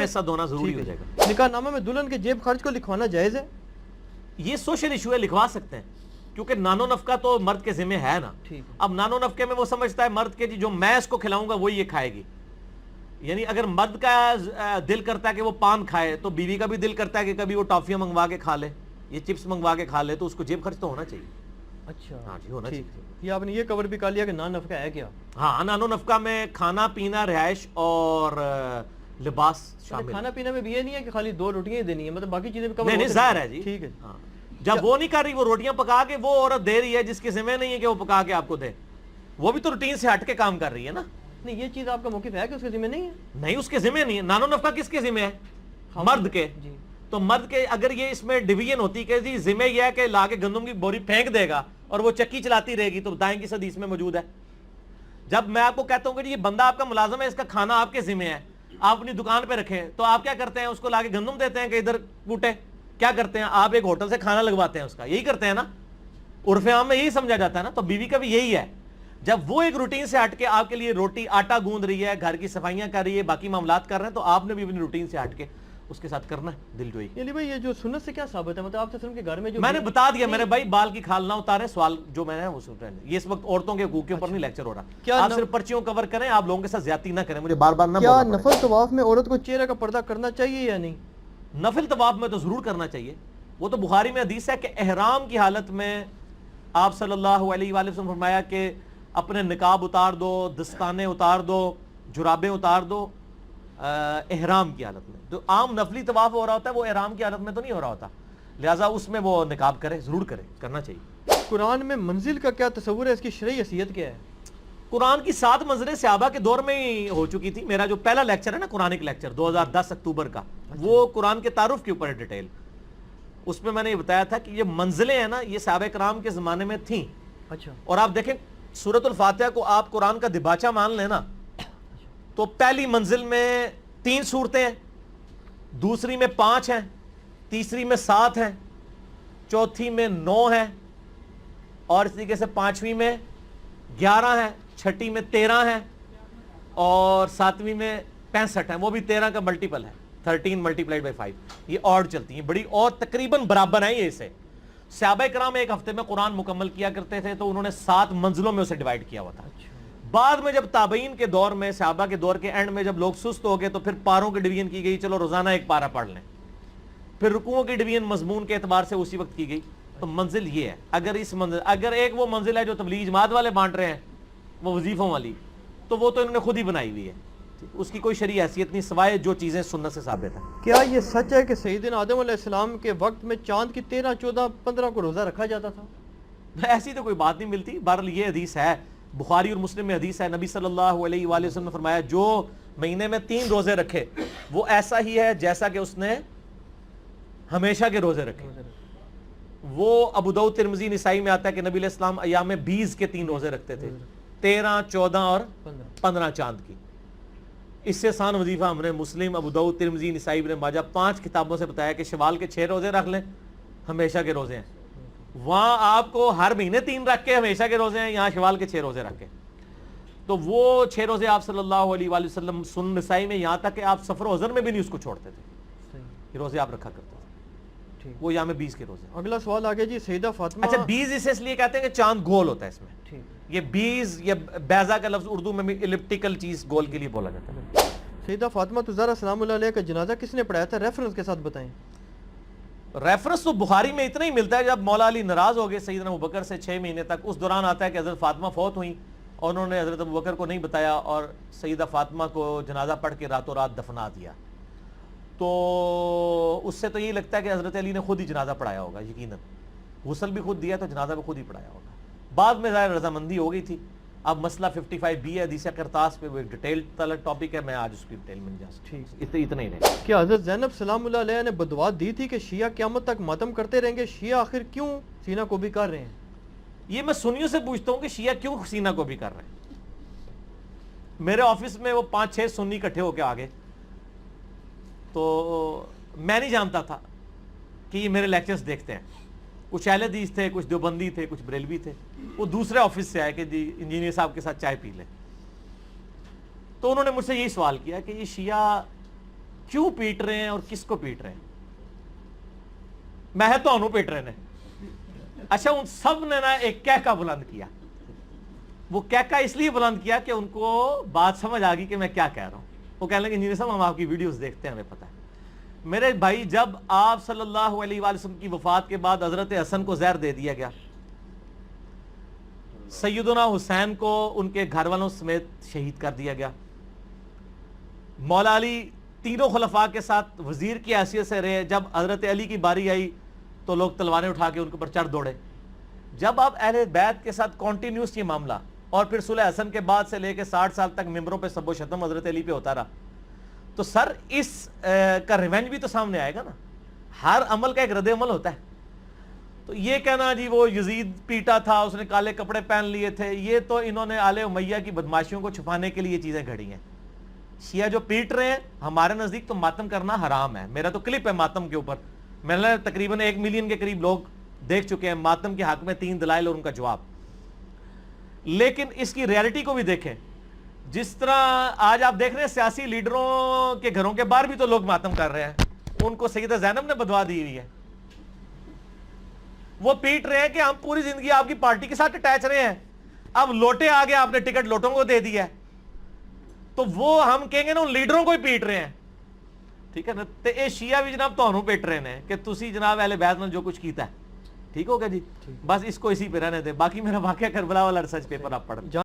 میں حصہ دھونا ضروری ہو جائے گا. نکاح نامہ میں دلہن کے جیب خرچ کو لکھوانا جائز ہے؟ یہ سوشل ایشو ہے, لکھوا سکتے ہیں, کیونکہ نانو نفقہ تو مرد کے ذمہ ہے نا. اب نانو نفقے میں وہ سمجھتا ہے مرد کے جو میں اس کو کھلاؤں گا وہی یہ کھائے گی. یعنی اگر مرد کا دل کرتا ہے کہ وہ پان کھائے تو بیوی کا بھی دل کرتا ہے کہ کبھی وہ ٹافیاں منگوا کے کھا لے, یہ چپس منگوا کے کھا لے, تو اس کو جیب خرچ تو ہونا چاہیے. اچھا ہاں جی, ہونا چاہیے. یہ آپ نے یہ کور بھی کر لیا کہ نان نفقہ ہے کیا؟ ہاں, نانو نفقہ میں کھانا پینا, رہائش اور لباس شامل. کھانا پینا میں بھی یہ نہیں ہے کہ خالی 2 روٹیاں ہی دینی ہے, مطلب باقی چیزیں بھی کور نہیں ظاہر ہے جی. ٹھیک ہے. جب وہ نہیں کر رہی, وہ روٹیاں پکا کے وہ عورت دے رہی ہے جس کے ذمہ نہیں ہے کہ وہ پکا کے آپ کو دے, وہ بھی تو روٹین سے ہٹ کے کام کر رہی ہے نا. نہیں, یہ چیز آپ کا موقف ہے کہ اس کے ذمہ نہیں ہے؟ نہیں, اس کے ذمہ نہیں ہے. نانو نفقہ کس کے ذمہ ہے؟ مرد کے. تو مرد کے اگر یہ اس میں ڈویژن ہوتی کہ جی ذمہ یہ ہے کہ لا کے گندم کی بوری پھینک دے گا اور وہ چکی چلاتی رہے گی, تو بتائیں کس حدیث میں موجود ہے؟ جب میں آپ کو کہتا ہوں کہ جی یہ بندہ آپ کا ملازم ہے, اس کا کھانا آپ کے ذمہ ہے, آپ اپنی دکان پہ رکھیں, تو آپ کیا کرتے ہیں؟ اس کو لا کے گندم دیتے ہیں کہ ادھر کوٹے. کیا کرتے ہیں آپ؟ ایک ہوٹل سے کھانا لگواتے ہیں اس کا, یہی کرتے ہیں نا. عرف عام میں یہی سمجھا جاتا ہے نا. تو بیوی کا بھی یہی ہے. جب وہ ایک روٹین سے ہٹ کے آپ کے لیے روٹی آٹا گوندھ رہی ہے, گھر کی صفائیاں کر رہی ہے, باقی معاملات کر رہے ہیں, تو آپ نے بھی اپنی روٹین سے ہٹ کے اس کے ساتھ کرنا ہے دل جوئی. علی بھائی, یہ جو سنت سے کیا ثابت ہے؟ مطلب آپ سے کے گھر میں جو میں نے بتا دیا میرے بھائی, بال کی کھال نہ اتارے. سوال جو میں نے وہ سن رہے ہیں, یہ اس وقت عورتوں کے حقوق کے اوپر نہیں لیکچر ہو رہا. آپ صرف پرچیوں کور کریں, آپ لوگوں کے ساتھ زیادتی نہ کریں. مجھے بار بار نہ کیا نفل طواف میں عورت کو چہرے کا پردہ کرنا چاہیے یا نہیں؟ نفل طواف میں تو ضرور کرنا چاہیے. وہ تو بخاری میں حدیث ہے کہ احرام کی حالت میں آپ صلی اللہ علیہ وآلہ وسلم فرمایا کہ اپنے نقاب اتار دو, دستانے اتار دو, جرابیں اتار دو احرام کی حالت میں. جو عام نفلی طواف ہو رہا ہوتا ہے وہ احرام کی حالت میں تو نہیں ہو رہا ہوتا, لہٰذا اس میں وہ نقاب کرے, ضرور کرے, کرنا چاہیے. قرآن میں منزل کا کیا تصور ہے؟ اس کی شرعی حیثیت کیا ہے؟ قرآن کی 7 منزلیں صحابہ کے دور میں ہی ہو چکی تھی. میرا جو پہلا لیکچر ہے نا قرآنک لیکچر 2010 اکتوبر کا, وہ قرآن کے تعارف کے اوپر ہے ڈیٹیل. اس میں نے یہ بتایا تھا کہ یہ منزلیں ہیں نا, یہ صحابہ کرام کے زمانے میں تھیں. اچھا. اور آپ دیکھیں سورۃ الفاتحہ کو آپ قرآن کا دباچہ مان لیں نا, تو پہلی منزل میں 3 سورتیں ہیں, دوسری میں 5 ہیں, تیسری میں 7 ہیں, چوتھی میں 9 ہیں, اور اس طریقے سے 5ویں میں 11 ہیں, چھٹی میں 13 ہیں, اور 7ویں میں 65 ہیں. وہ بھی 13 کا ملٹیپل ہے, 13 ملٹیپلائڈ بائی 5. یہ اور چلتی ہیں بڑی, اور تقریباً برابر ہیں یہ اسے. صحابہ کرام ایک ہفتے میں قرآن مکمل کیا کرتے تھے, تو انہوں نے 7 منزلوں میں اسے ڈیوائیڈ کیا ہوا تھا. بعد میں جب تابعین کے دور میں, صحابہ کے دور کے اینڈ میں جب لوگ سست ہو گئے, تو پھر پاروں کی ڈویژن کی گئی, چلو روزانہ 1 پارہ پڑھ لیں. پھر رکوعوں کی ڈویژن مضمون کے اعتبار سے اسی وقت کی گئی. تو منزل یہ ہے. اگر ایک وہ منزل ہے جو تبلیغ جماعت والے بانٹ رہے ہیں, وہ وظیفوں والی, تو وہ تو انہوں نے خود ہی بنائی ہوئی ہے, اس کی کوئی شرعی حیثیت نہیں سوائے جو چیزیں سنت سے ثابت ہیں. کیا یہ سچ ہے کہ سیدنا آدم علیہ السلام کے وقت میں چاند کی 13, 14, 15 کو روزہ رکھا جاتا تھا؟ ایسی تو کوئی بات نہیں ملتی. بہرحال یہ حدیث ہے, بخاری اور مسلم میں حدیث ہے. نبی صلی اللہ علیہ وآلہ وسلم نے فرمایا جو مہینے میں 3 روزے رکھے وہ ایسا ہی ہے جیسا کہ اس نے ہمیشہ کے روزے رکھے. وہ ابو داؤد ترمذی نسائی میں آتا ہے کہ نبی علیہ السلام ایام 20 کے 3 روزے رکھتے تھے, 13, 14 اور 15 چاند کی. اس سے آسان وظیفہ ہم نے مسلم, ابو داؤد, ترمذی, نسائی, ابن ماجہ 5 کتابوں سے بتایا کہ شوال کے 6 روزے رکھ لیں, ہمیشہ کے روزے ہیں. وہاں آپ کو ہر مہینے 3 رکھ کے ہمیشہ کے روزے ہیں, یہاں شوال کے 6 روزے رکھ کے. تو وہ 6 روزے آپ صلی اللہ علیہ وآلہ وسلم سنن نسائی میں, یہاں تک کہ آپ سفر و حضر میں بھی نہیں اس کو چھوڑتے تھے, یہ روزے آپ رکھا کرتے تھے. وہ یہاں میں 20 کے روزے. اگلا سوال آگے جی, سیدہ فاطمہ. اچھا 20 اس لیے کہتے ہیں کہ چاند گول ہوتا ہے اس میں. یہ 20 یا بیضا کا لفظ اردو میں بھی الپٹیکل چیز گول کے لیے بولا جاتا ہے. سیدہ فاطمہ زہرا سلام اللہ علیہ کا جنازہ کس نے پڑھایا تھا؟ ریفرنس کے ساتھ بتائیں. ریفرنس تو بخاری میں اتنا ہی ملتا ہے, جب مولا علی ناراض ہو گئے سیدنا ابوبکر سے 6 مہینے تک, اس دوران آتا ہے کہ حضرت فاطمہ فوت ہوئیں اور انہوں نے حضرت ابوبکر کو نہیں بتایا اور سیدہ فاطمہ کو جنازہ پڑھ کے راتوں رات دفنا دیا. تو اس سے تو یہی لگتا ہے کہ حضرت علی نے خود ہی جنازہ پڑھایا ہوگا یقیناً. غسل بھی خود دیا تو جنازہ بھی خود ہی پڑھایا ہوگا. بعد میں ظاہر رضامندی ہو گئی تھی. اب مسئلہ 55B ہے حدیث کرتاس پہ, وہ ایک ڈیٹیل طلب ٹاپک ہے, میں آج اس کی ڈیٹیل میں نہیں جا سکتا. اتنا ہی رہے. کیا حضرت زینب سلام اللہ علیہ نے بدعا دی تھی کہ شیعہ قیامت تک ماتم کرتے رہیں گے؟ شیعہ آخر کیوں سینہ کو بھی کر رہے ہیں؟ یہ میں سنیوں سے پوچھتا ہوں کہ شیعہ کیوں سینہ کو بھی کر رہے ہیں. میرے آفس میں وہ 5-6 سنی اکٹھے ہو کے آگے, تو میں نہیں جانتا تھا کہ یہ میرے لیکچرز دیکھتے ہیں. کچھ اہل حدیث تھے, کچھ دیوبندی تھے, کچھ بریلوی تھے. وہ دوسرے آفس سے آئے کہ جی انجینئر صاحب کے ساتھ چائے پی لیں. تو انہوں نے مجھ سے یہی سوال کیا کہ یہ شیعہ کیوں پیٹ رہے ہیں اور کس کو پیٹ رہے ہیں؟ میں تو پیٹ رہے ہیں. اچھا ان سب نے نا ایک کہکا بلند کیا. وہ کہکا اس لیے بلند کیا کہ ان کو بات سمجھ آ گئی کہ میں کیا کہہ رہا ہوں. وہ کہنے لگے انجینئر صاحب ہم آپ کی ویڈیوز دیکھتے ہیں, ہمیں پتہ ہے. میرے بھائی جب آپ صلی اللہ علیہ وآلہ وسلم کی وفات کے بعد حضرت حسن کو زہر دے دیا گیا, سیدنا حسین کو ان کے گھر والوں سمیت شہید کر دیا گیا, مولا علی تینوں خلفاء کے ساتھ وزیر کی حیثیت سے رہے, جب حضرت علی کی باری آئی تو لوگ تلواریں اٹھا کے ان کے اوپر چڑھ دوڑے. جب آپ اہل بیت کے ساتھ کنٹینیوس یہ معاملہ, اور پھر صلح حسن کے بعد سے لے کے 60 سال تک ممبروں پہ سب و شتم حضرت علی پہ ہوتا رہا, تو سر اس کا ریونج بھی تو سامنے آئے گا نا. ہر عمل کا ایک رد عمل ہوتا ہے. تو یہ کہنا جی وہ یزید پیٹا تھا, اس نے کالے کپڑے پہن لیے تھے, یہ تو انہوں نے آل امیہ کی بدماشیوں کو چھپانے کے لیے یہ چیزیں گھڑی ہیں. شیعہ جو پیٹ رہے ہیں ہمارے نزدیک تو ماتم کرنا حرام ہے. میرا تو کلپ ہے ماتم کے اوپر, میں نے تقریباً 1 ملین کے قریب لوگ دیکھ چکے ہیں ماتم کے حق میں 3 دلائل اور ان کا جواب. لیکن اس کی ریالٹی کو بھی دیکھیں. جس طرح آج آپ دیکھ رہے ہیں سیاسی لیڈروں کے گھروں کے باہر بھی تو لوگ ماتم کر رہے ہیں, ان کو سیدہ زینب نے بدوا دی ہوئی ہے. وہ پیٹ رہے ہیں کہ ہم پوری زندگی آپ کی پارٹی کے ساتھ اٹیچ رہے ہیں, اب لوٹے آ گئے, آپ نے ٹکٹ لوٹوں کو دے دیا ہے, تو وہ ہم کہیں گے نا ان لیڈروں کو ہی پیٹ رہے ہیں. ٹھیک ہے نا. تو یہ شیعہ بھی جناب تو پیٹ رہے ہیں کہ تسی جناب اہل بیت نے جو کچھ کیتا ہے. ٹھیک ہوگا جی, بس اس کو اسی پہ رہنے دیں. باقی میرا واقعہ کربلا والا ریسرچ پیپر آپ پڑھ